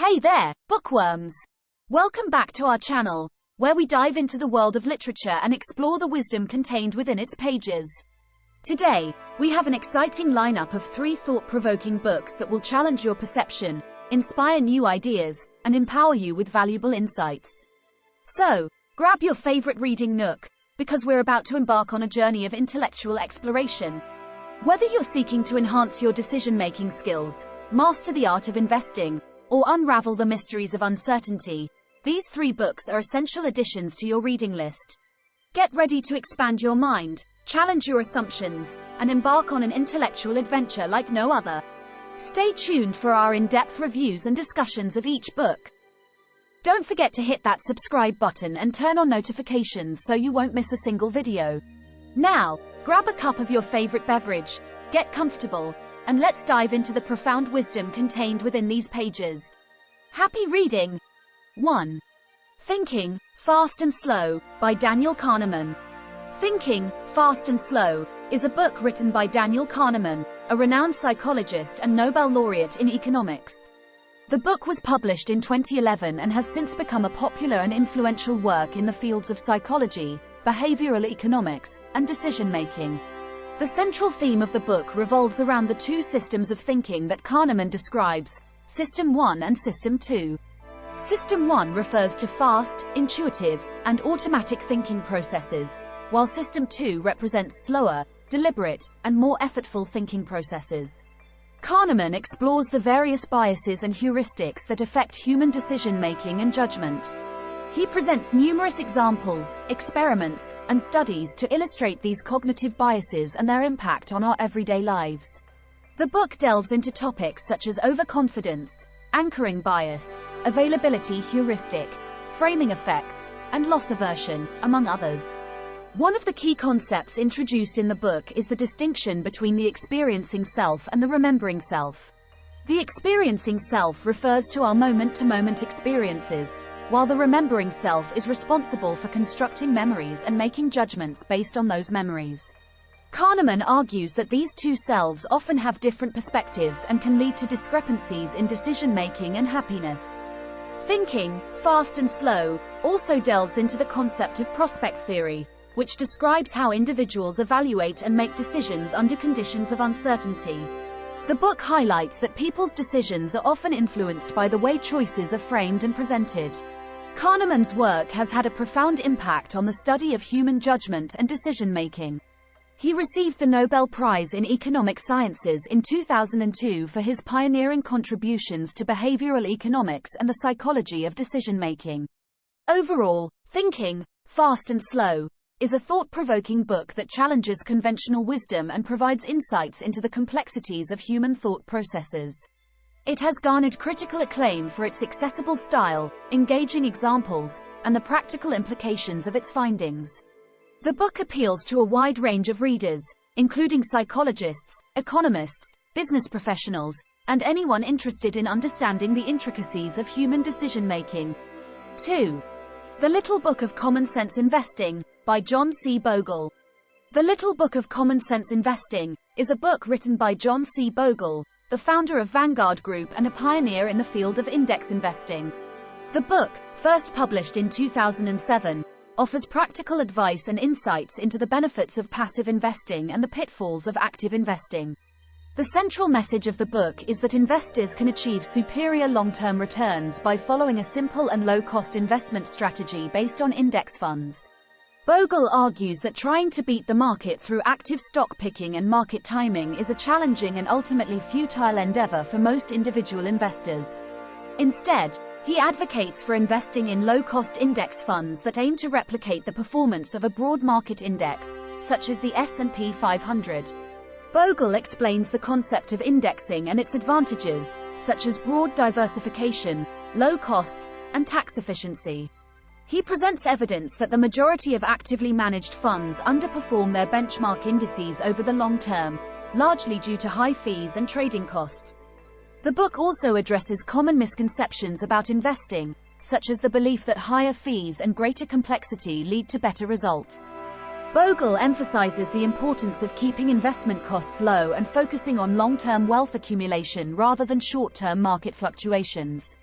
Hey there, bookworms! Welcome back to our channel, where we dive into the world of literature and explore the wisdom contained within its pages. Today, we have an exciting lineup of 3 thought-provoking books that will challenge your perception, inspire new ideas, and empower you with valuable insights. So, grab your favorite reading nook, because we're about to embark on a journey of intellectual exploration. Whether you're seeking to enhance your decision-making skills, master the art of investing, or unravel the mysteries of uncertainty, these 3 books are essential additions to your reading list. Get ready to expand your mind, challenge your assumptions, and embark on an intellectual adventure like no other. Stay tuned for our in-depth reviews and discussions of each book. Don't forget to hit that subscribe button and turn on notifications so you won't miss a single video. Now, grab a cup of your favorite beverage, get comfortable, and let's dive into the profound wisdom contained within these pages. Happy reading! 1. Thinking, Fast and Slow, by Daniel Kahneman. Thinking, Fast and Slow, is a book written by Daniel Kahneman, a renowned psychologist and Nobel laureate in economics. The book was published in 2011 and has since become a popular and influential work in the fields of psychology, behavioral economics, and decision-making. The central theme of the book revolves around the 2 systems of thinking that Kahneman describes, System 1 and System 2. System 1 refers to fast, intuitive, and automatic thinking processes, while System 2 represents slower, deliberate, and more effortful thinking processes. Kahneman explores the various biases and heuristics that affect human decision-making and judgment. He presents numerous examples, experiments, and studies to illustrate these cognitive biases and their impact on our everyday lives. The book delves into topics such as overconfidence, anchoring bias, availability heuristic, framing effects, and loss aversion, among others. One of the key concepts introduced in the book is the distinction between the experiencing self and the remembering self. The experiencing self refers to our moment-to-moment experiences, while the remembering self is responsible for constructing memories and making judgments based on those memories. Kahneman argues that these 2 selves often have different perspectives and can lead to discrepancies in decision-making and happiness. Thinking, Fast and Slow, also delves into the concept of prospect theory, which describes how individuals evaluate and make decisions under conditions of uncertainty. The book highlights that people's decisions are often influenced by the way choices are framed and presented. Kahneman's work has had a profound impact on the study of human judgment and decision-making. He received the Nobel Prize in Economic Sciences in 2002 for his pioneering contributions to behavioral economics and the psychology of decision-making. Overall, Thinking, Fast and Slow, is a thought-provoking book that challenges conventional wisdom and provides insights into the complexities of human thought processes. It has garnered critical acclaim for its accessible style, engaging examples, and the practical implications of its findings. The book appeals to a wide range of readers, including psychologists, economists, business professionals, and anyone interested in understanding the intricacies of human decision-making. 2. The Little Book of Common Sense Investing, by John C. Bogle. The Little Book of Common Sense Investing is a book written by John C. Bogle, the founder of Vanguard Group and a pioneer in the field of index investing. The book, first published in 2007, offers practical advice and insights into the benefits of passive investing and the pitfalls of active investing. The central message of the book is that investors can achieve superior long-term returns by following a simple and low-cost investment strategy based on index funds. Bogle argues that trying to beat the market through active stock picking and market timing is a challenging and ultimately futile endeavor for most individual investors. Instead, he advocates for investing in low-cost index funds that aim to replicate the performance of a broad market index, such as the S&P 500. Bogle explains the concept of indexing and its advantages, such as broad diversification, low costs, and tax efficiency. He presents evidence that the majority of actively managed funds underperform their benchmark indices over the long term, largely due to high fees and trading costs. The book also addresses common misconceptions about investing, such as the belief that higher fees and greater complexity lead to better results. Bogle emphasizes the importance of keeping investment costs low and focusing on long-term wealth accumulation rather than short-term market fluctuations.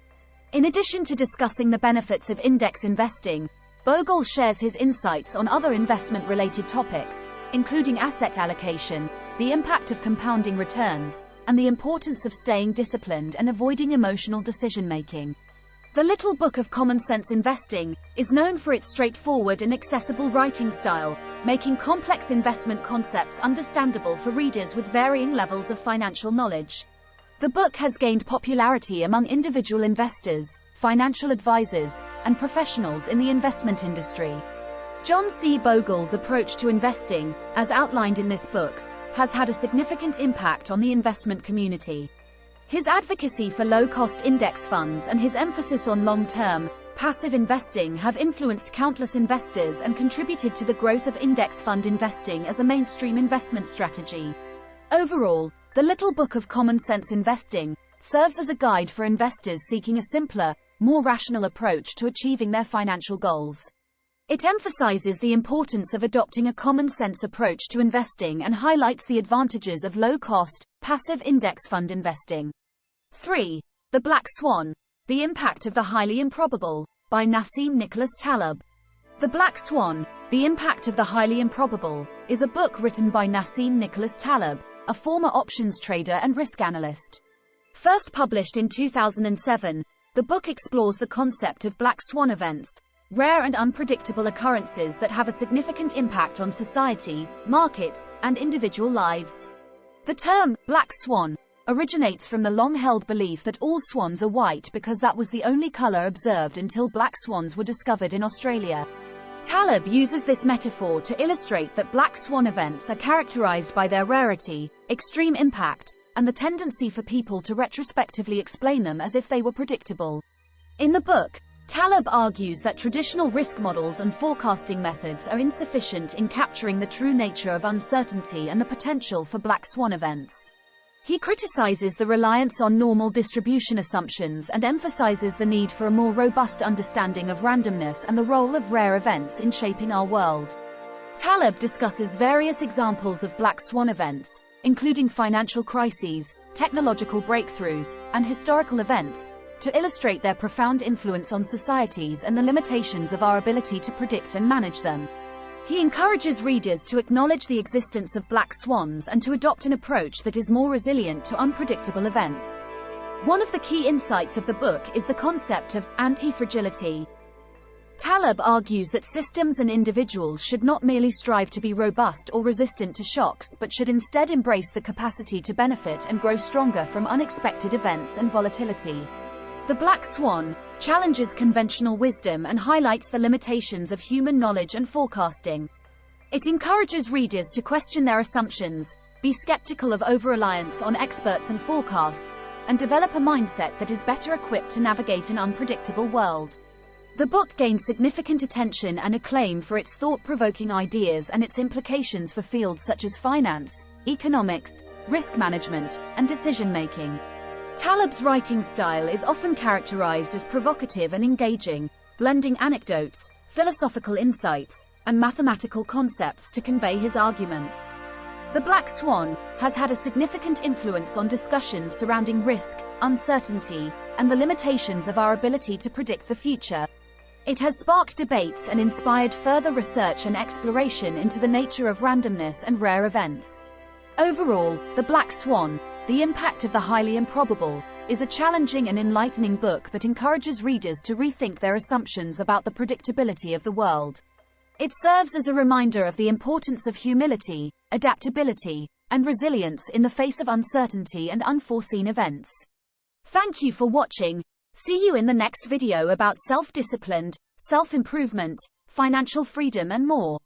In addition to discussing the benefits of index investing, Bogle shares his insights on other investment-related topics, including asset allocation, the impact of compounding returns, and the importance of staying disciplined and avoiding emotional decision-making. The Little Book of Common Sense Investing is known for its straightforward and accessible writing style, making complex investment concepts understandable for readers with varying levels of financial knowledge. The book has gained popularity among individual investors, financial advisors, and professionals in the investment industry. John C. Bogle's approach to investing, as outlined in this book, has had a significant impact on the investment community. His advocacy for low-cost index funds and his emphasis on long-term, passive investing have influenced countless investors and contributed to the growth of index fund investing as a mainstream investment strategy. Overall, The Little Book of Common Sense Investing serves as a guide for investors seeking a simpler, more rational approach to achieving their financial goals. It emphasizes the importance of adopting a common-sense approach to investing and highlights the advantages of low-cost, passive index fund investing. 3. The Black Swan, The Impact of the Highly Improbable, by Nassim Nicholas Taleb. The Black Swan, The Impact of the Highly Improbable, is a book written by Nassim Nicholas Taleb, a former options trader and risk analyst. First published in 2007, the book explores the concept of black swan events, rare and unpredictable occurrences that have a significant impact on society, markets, and individual lives. The term, black swan, originates from the long-held belief that all swans are white because that was the only color observed until black swans were discovered in Australia. Taleb uses this metaphor to illustrate that black swan events are characterized by their rarity, extreme impact, and the tendency for people to retrospectively explain them as if they were predictable. In the book, Taleb argues that traditional risk models and forecasting methods are insufficient in capturing the true nature of uncertainty and the potential for black swan events. He criticizes the reliance on normal distribution assumptions and emphasizes the need for a more robust understanding of randomness and the role of rare events in shaping our world. Taleb discusses various examples of black swan events, including financial crises, technological breakthroughs, and historical events, to illustrate their profound influence on societies and the limitations of our ability to predict and manage them. He encourages readers to acknowledge the existence of black swans and to adopt an approach that is more resilient to unpredictable events. One of the key insights of the book is the concept of anti-fragility. Taleb argues that systems and individuals should not merely strive to be robust or resistant to shocks but should instead embrace the capacity to benefit and grow stronger from unexpected events and volatility. The Black Swan challenges conventional wisdom and highlights the limitations of human knowledge and forecasting. It encourages readers to question their assumptions, be skeptical of over-reliance on experts and forecasts, and develop a mindset that is better equipped to navigate an unpredictable world. The book gained significant attention and acclaim for its thought-provoking ideas and its implications for fields such as finance, economics, risk management, and decision-making. Taleb's writing style is often characterized as provocative and engaging, blending anecdotes, philosophical insights, and mathematical concepts to convey his arguments. The Black Swan has had a significant influence on discussions surrounding risk, uncertainty, and the limitations of our ability to predict the future. It has sparked debates and inspired further research and exploration into the nature of randomness and rare events. Overall, The Black Swan, The Impact of the Highly Improbable, is a challenging and enlightening book that encourages readers to rethink their assumptions about the predictability of the world. It serves as a reminder of the importance of humility, adaptability, and resilience in the face of uncertainty and unforeseen events. Thank you for watching. See you in the next video about self-discipline, self-improvement, financial freedom and more.